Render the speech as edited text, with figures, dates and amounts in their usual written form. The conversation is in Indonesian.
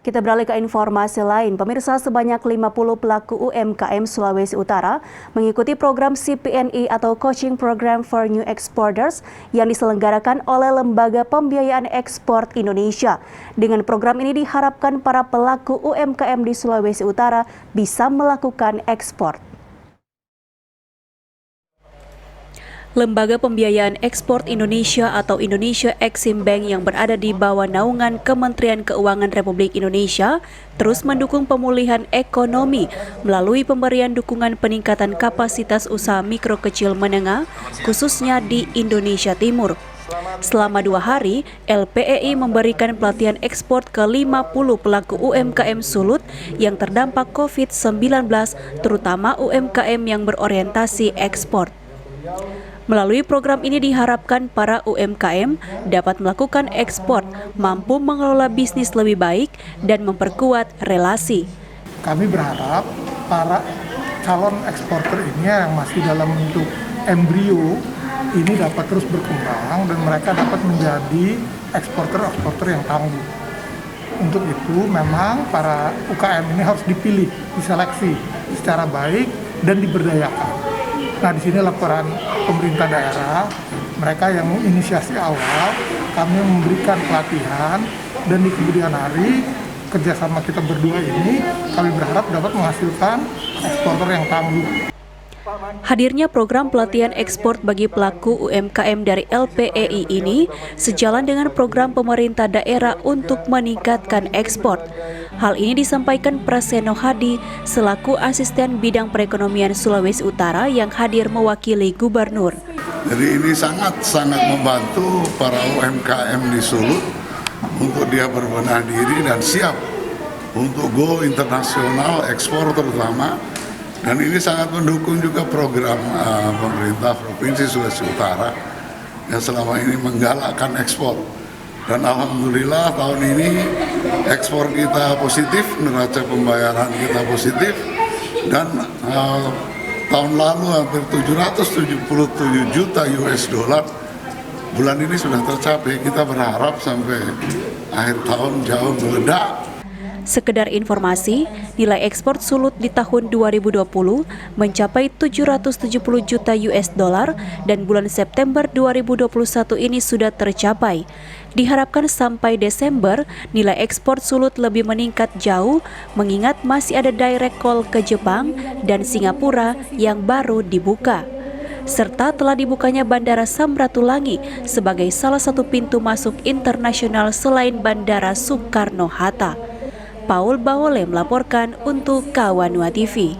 Kita beralih ke informasi lain. Pemirsa, sebanyak 50 pelaku UMKM Sulawesi Utara mengikuti program CPNI atau Coaching Program for New Exporters yang diselenggarakan oleh Lembaga Pembiayaan Ekspor Indonesia. Dengan program ini diharapkan para pelaku UMKM di Sulawesi Utara bisa melakukan ekspor. Lembaga Pembiayaan Ekspor Indonesia atau Indonesia Exim Bank yang berada di bawah naungan Kementerian Keuangan Republik Indonesia terus mendukung pemulihan ekonomi melalui pemberian dukungan peningkatan kapasitas usaha mikro kecil menengah khususnya di Indonesia Timur. Selama 2 hari, LPEI memberikan pelatihan ekspor ke 50 pelaku UMKM Sulut yang terdampak COVID-19, terutama UMKM yang berorientasi ekspor. Melalui program ini diharapkan para UMKM dapat melakukan ekspor, mampu mengelola bisnis lebih baik, dan memperkuat relasi. Kami berharap para calon eksporter ini yang masih dalam bentuk embrio ini dapat terus berkembang dan mereka dapat menjadi eksporter yang tangguh. Untuk itu memang para UKM ini harus dipilih, diseleksi secara baik dan diberdayakan. Nah, di sini laporan pemerintah daerah, mereka yang menginisiasi awal, kami memberikan pelatihan dan di kemudian hari kerjasama kita berdua ini kami berharap dapat menghasilkan eksporter yang tangguh. Hadirnya program pelatihan ekspor bagi pelaku UMKM dari LPEI ini sejalan dengan program pemerintah daerah untuk meningkatkan ekspor. Hal ini disampaikan Praseno Hadi selaku Asisten Bidang Perekonomian Sulawesi Utara yang hadir mewakili Gubernur. Jadi ini sangat membantu para UMKM di Sulut untuk dia berbenah diri dan siap untuk go internasional ekspor terutama. Dan ini sangat mendukung juga program pemerintah Provinsi Sulawesi Utara yang selama ini menggalakkan ekspor. Dan alhamdulillah tahun ini ekspor kita positif, neraca pembayaran kita positif, dan tahun lalu hampir 777 juta US dollar. Bulan ini sudah tercapai, kita berharap sampai akhir tahun jauh meledak. Sekedar informasi, nilai ekspor Sulut di tahun 2020 mencapai 770 juta US dollar dan bulan September 2021 ini sudah tercapai. Diharapkan sampai Desember, nilai ekspor Sulut lebih meningkat jauh mengingat masih ada direct call ke Jepang dan Singapura yang baru dibuka. Serta telah dibukanya Bandara Samratulangi sebagai salah satu pintu masuk internasional selain Bandara Soekarno-Hatta. Paul Bawole melaporkan untuk Kawanua TV.